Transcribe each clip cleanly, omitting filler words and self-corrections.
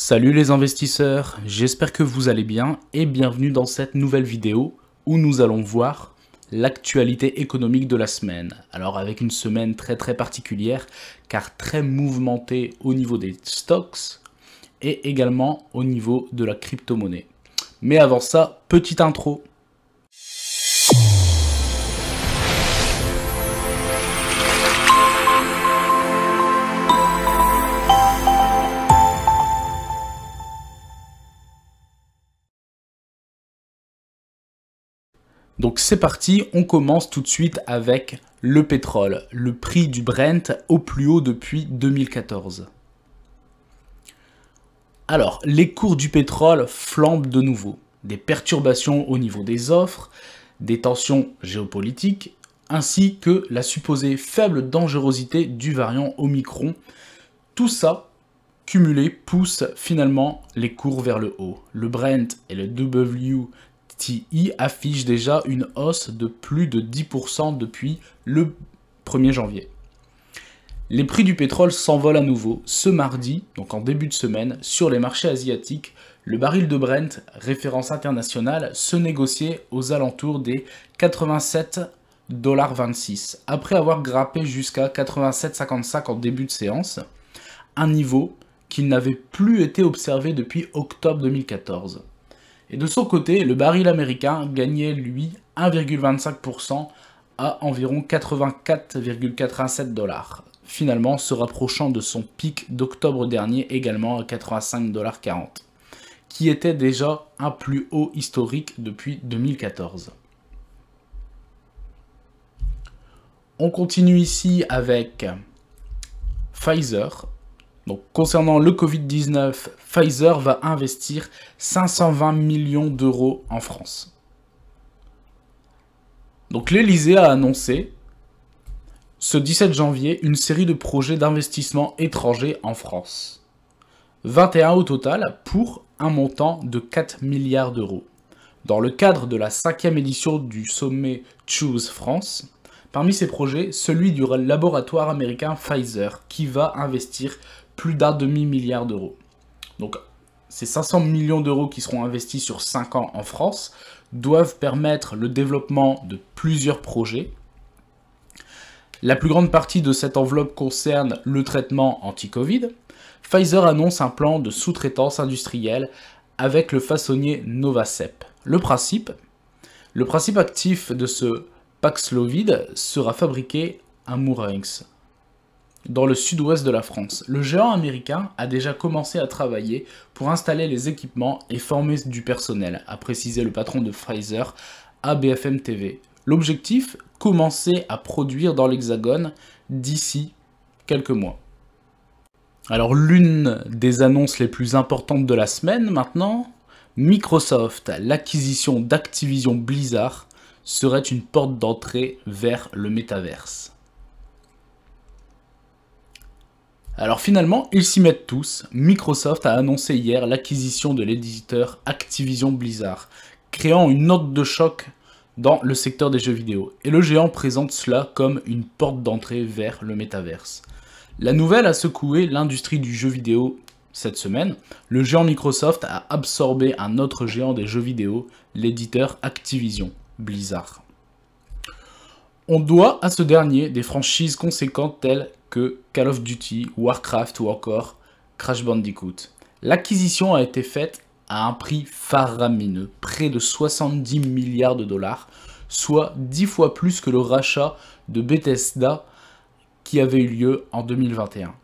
Salut les investisseurs, j'espère que vous allez bien et bienvenue dans cette nouvelle vidéo où nous allons voir l'actualité économique de la semaine. Alors avec une semaine très particulière car très mouvementée au niveau des stocks et également au niveau de la crypto-monnaie. Mais avant ça, petite intro. Donc c'est parti, on commence tout de suite avec le pétrole, le prix du Brent au plus haut depuis 2014. Alors, les cours du pétrole flambent de nouveau. Des perturbations au niveau des offres, des tensions géopolitiques, ainsi que la supposée faible dangerosité du variant Omicron. Tout ça, cumulé, pousse finalement les cours vers le haut. Le Brent et le WTI affichent déjà une hausse de plus de 10% depuis le 1er janvier. Les prix du pétrole s'envolent à nouveau. Ce mardi, donc en début de semaine, sur les marchés asiatiques, le baril de Brent, référence internationale, se négociait aux alentours des 87,26 $, après avoir grimpé jusqu'à 87,55 € en début de séance, un niveau qui n'avait plus été observé depuis octobre 2014. Et de son côté, le baril américain gagnait lui 1,25% à environ 84,87 $, finalement se rapprochant de son pic d'octobre dernier également à 85,40 $, qui était déjà un plus haut historique depuis 2014. On continue ici avec Pfizer. Donc, concernant le Covid-19, Pfizer va investir 520 millions d'euros en France. Donc l'Elysée a annoncé ce 17 janvier une série de projets d'investissement étrangers en France. 21 au total pour un montant de 4 milliards d'euros. Dans le cadre de la 5e édition du sommet Choose France, parmi ces projets, celui du laboratoire américain Pfizer qui va investir plus d'un demi-milliard d'euros. Donc ces 500 millions d'euros qui seront investis sur 5 ans en France doivent permettre le développement de plusieurs projets. La plus grande partie de cette enveloppe concerne le traitement anti-Covid. Pfizer annonce un plan de sous-traitance industrielle avec le façonnier Novacep. Le principe actif de ce Paxlovid sera fabriqué à Mourenx, dans le sud-ouest de la France. Le géant américain a déjà commencé à travailler pour installer les équipements et former du personnel, a précisé le patron de Pfizer à BFM TV. L'objectif, commencer à produire dans l'Hexagone d'ici quelques mois. Alors l'une des annonces les plus importantes de la semaine maintenant, Microsoft, l'acquisition d'Activision Blizzard serait une porte d'entrée vers le métaverse. Alors finalement, ils s'y mettent tous. Microsoft a annoncé hier l'acquisition de l'éditeur Activision Blizzard, créant une note de choc dans le secteur des jeux vidéo. Et le géant présente cela comme une porte d'entrée vers le métaverse. La nouvelle a secoué l'industrie du jeu vidéo cette semaine. Le géant Microsoft a absorbé un autre géant des jeux vidéo, l'éditeur Activision Blizzard. On doit à ce dernier des franchises conséquentes telles que Call of Duty, Warcraft ou encore Crash Bandicoot. L'acquisition a été faite à un prix faramineux, près de 70 milliards de dollars, soit 10 fois plus que le rachat de Bethesda qui avait eu lieu en 2021.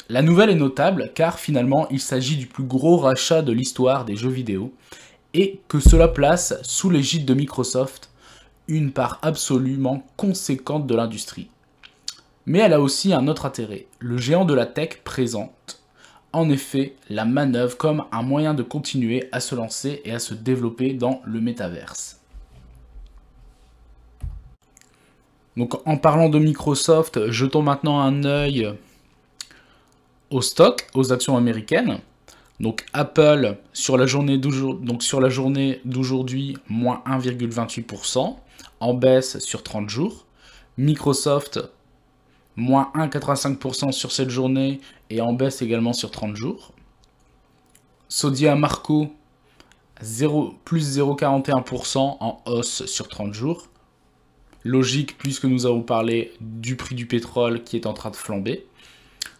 La nouvelle est notable car finalement il s'agit du plus gros rachat de l'histoire des jeux vidéo et que cela place sous l'égide de Microsoft une part absolument conséquente de l'industrie. Mais elle a aussi un autre intérêt. Le géant de la tech présente en effet la manœuvre comme un moyen de continuer à se lancer et à se développer dans le métaverse. Donc en parlant de Microsoft, jetons maintenant un œil aux stocks, aux actions américaines. Donc Apple sur la journée d'aujourd'hui, moins 1,28%, en baisse sur 30 jours. Microsoft, moins 1,85% sur cette journée et en baisse également sur 30 jours. Sodiac Marco, plus 0,41% en hausse sur 30 jours. Logique, puisque nous avons parlé du prix du pétrole qui est en train de flamber.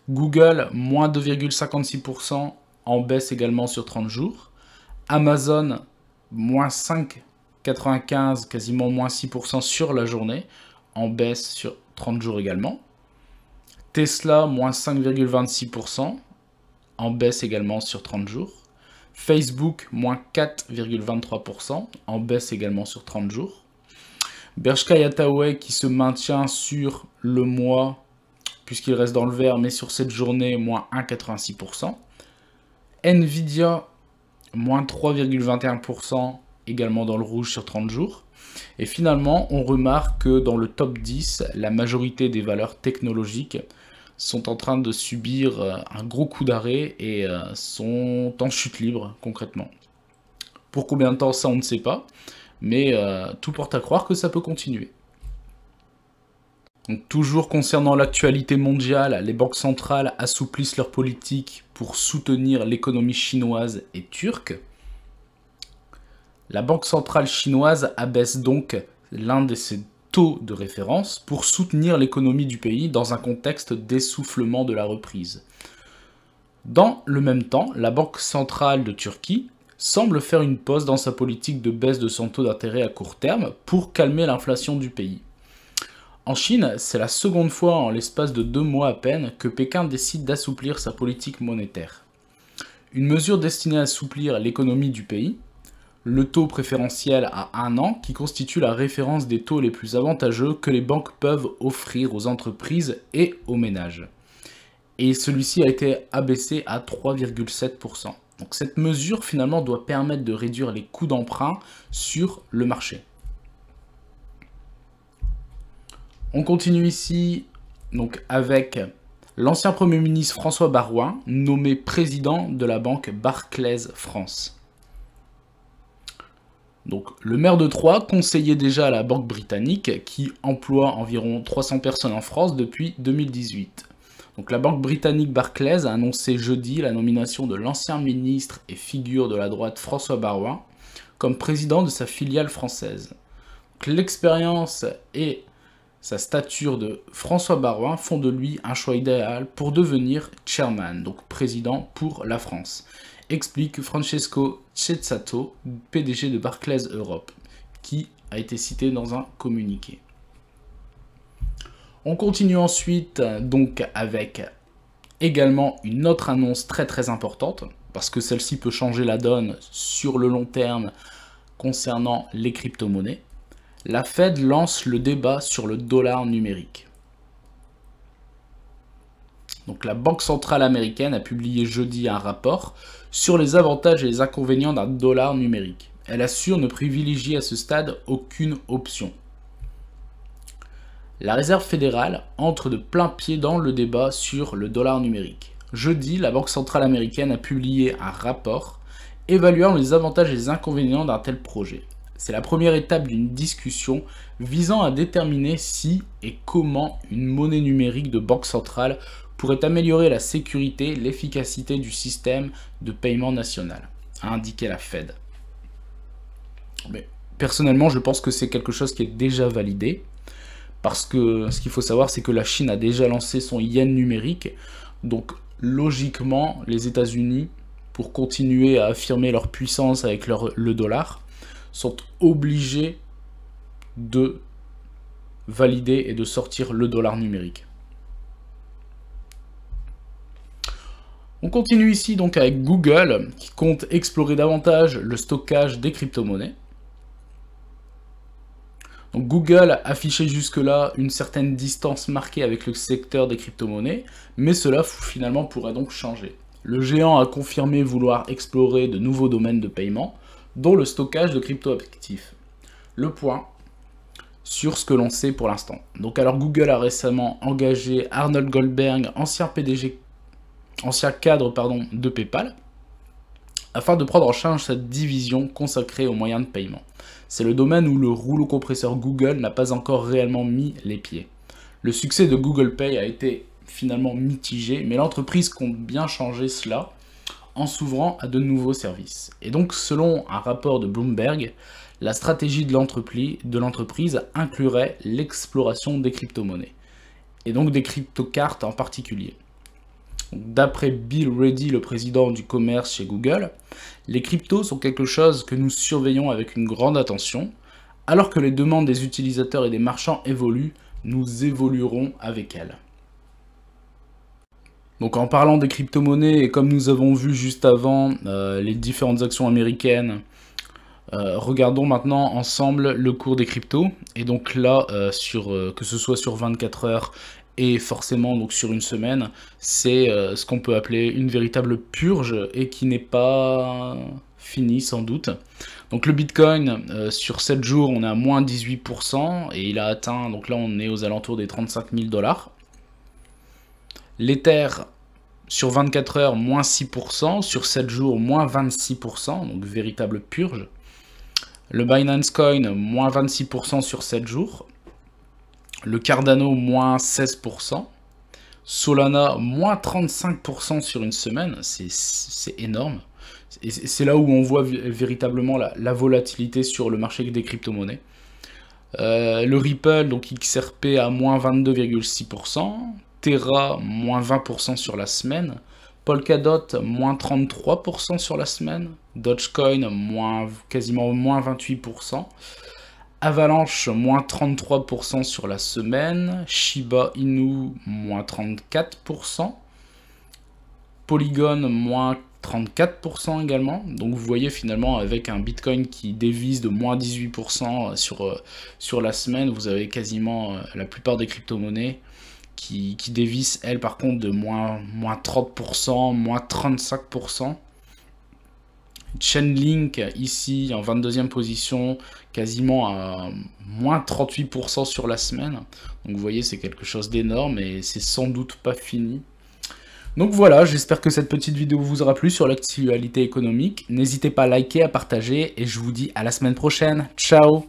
Google, moins 2,56% en baisse également sur 30 jours. Amazon, moins 5,95, quasiment moins 6% sur la journée, en baisse sur 30 jours également. Tesla, moins 5,26%, en baisse également sur 30 jours. Facebook, moins 4,23%, en baisse également sur 30 jours. Berkshire Hathaway qui se maintient sur le mois, puisqu'il reste dans le vert, mais sur cette journée, moins 1,86%. Nvidia, moins 3,21%, également dans le rouge sur 30 jours. Et finalement, on remarque que dans le top 10, la majorité des valeurs technologiques sont en train de subir un gros coup d'arrêt et sont en chute libre, concrètement. Pour combien de temps, ça, on ne sait pas. Mais tout porte à croire que ça peut continuer. Donc, toujours concernant l'actualité mondiale, les banques centrales assouplissent leur politique pour soutenir l'économie chinoise et turque. La banque centrale chinoise abaisse donc l'un de ses taux de référence pour soutenir l'économie du pays dans un contexte d'essoufflement de la reprise. Dans le même temps, la banque centrale de Turquie semble faire une pause dans sa politique de baisse de son taux d'intérêt à court terme pour calmer l'inflation du pays. En Chine, c'est la seconde fois en l'espace de 2 mois à peine que Pékin décide d'assouplir sa politique monétaire. Une mesure destinée à assouplir l'économie du pays, le taux préférentiel à 1 an qui constitue la référence des taux les plus avantageux que les banques peuvent offrir aux entreprises et aux ménages. Et celui-ci a été abaissé à 3,7%. Donc cette mesure finalement doit permettre de réduire les coûts d'emprunt sur le marché. On continue ici donc avec l'ancien Premier ministre François Baroin, nommé président de la banque Barclays France. Donc le maire de Troyes conseillait déjà à la banque britannique qui emploie environ 300 personnes en France depuis 2018. Donc la banque britannique Barclays a annoncé jeudi la nomination de l'ancien ministre et figure de la droite François Baroin comme président de sa filiale française. L'expérience et sa stature de François Baroin font de lui un choix idéal pour devenir chairman, donc président pour la France, explique Francesco Cezzato, PDG de Barclays Europe, qui a été cité dans un communiqué. On continue ensuite donc avec également une autre annonce très importante, parce que celle-ci peut changer la donne sur le long terme concernant les crypto-monnaies. La Fed lance le débat sur le dollar numérique. Donc la Banque centrale américaine a publié jeudi un rapport sur les avantages et les inconvénients d'un dollar numérique. Elle assure ne privilégier à ce stade aucune option. La Réserve fédérale entre de plein pied dans le débat sur le dollar numérique. Jeudi, la Banque centrale américaine a publié un rapport évaluant les avantages et les inconvénients d'un tel projet. C'est la première étape d'une discussion visant à déterminer si et comment une monnaie numérique de banque centrale pourrait améliorer la sécurité et l'efficacité du système de paiement national, a indiqué la Fed. Mais personnellement, je pense que c'est quelque chose qui est déjà validé, parce que ce qu'il faut savoir, c'est que la Chine a déjà lancé son yen numérique, donc logiquement, les États-Unis, pour continuer à affirmer leur puissance avec le dollar, sont obligés de valider et de sortir le dollar numérique. On continue ici donc avec Google qui compte explorer davantage le stockage des crypto-monnaies. Donc Google affichait jusque-là une certaine distance marquée avec le secteur des crypto-monnaies, mais cela finalement pourrait donc changer. Le géant a confirmé vouloir explorer de nouveaux domaines de paiement, dont le stockage de crypto-actifs. Le point sur ce que l'on sait pour l'instant. Donc alors Google a récemment engagé Arnold Goldberg, ancien cadre de PayPal, afin de prendre en charge cette division consacrée aux moyens de paiement. C'est le domaine où le rouleau compresseur Google n'a pas encore réellement mis les pieds. Le succès de Google Pay a été finalement mitigé, mais l'entreprise compte bien changer cela en s'ouvrant à de nouveaux services. Et donc, selon un rapport de Bloomberg, la stratégie de l'entreprise inclurait l'exploration des crypto-monnaies, et donc des crypto-cartes en particulier. D'après Bill Ready, le président du commerce chez Google, les cryptos sont quelque chose que nous surveillons avec une grande attention. Alors que les demandes des utilisateurs et des marchands évoluent, nous évoluerons avec elles. Donc en parlant des crypto-monnaies, et comme nous avons vu juste avant les différentes actions américaines, regardons maintenant ensemble le cours des cryptos. Et donc là, que ce soit sur 24 heures et forcément donc sur une semaine, c'est ce qu'on peut appeler une véritable purge et qui n'est pas fini sans doute. Donc le Bitcoin, sur 7 jours, on est à moins 18% et il a atteint, donc là on est aux alentours des 35 000 $. L'Ether, sur 24 heures, moins 6%, sur 7 jours, moins 26%, donc véritable purge. Le Binance Coin, moins 26% sur 7 jours. Le Cardano, moins 16%. Solana, moins 35% sur une semaine, c'est énorme. Et c'est là où on voit véritablement la volatilité sur le marché des crypto-monnaies. Le Ripple, donc XRP, à moins 22,6%. Terra, moins 20% sur la semaine. Polkadot, moins 33% sur la semaine. Dogecoin, quasiment moins 28%. Avalanche, moins 33% sur la semaine. Shiba Inu, moins 34%. Polygon, moins 34% également. Donc vous voyez finalement avec un Bitcoin qui dévisse de moins 18% sur la semaine, vous avez quasiment la plupart des crypto-monnaies qui dévissent, elles par contre, de moins 30%, moins 35%. Chainlink ici en 22e position, quasiment à moins 38% sur la semaine. Donc vous voyez, c'est quelque chose d'énorme et c'est sans doute pas fini. Donc voilà, j'espère que cette petite vidéo vous aura plu sur l'actualité économique. N'hésitez pas à liker, à partager et je vous dis à la semaine prochaine. Ciao!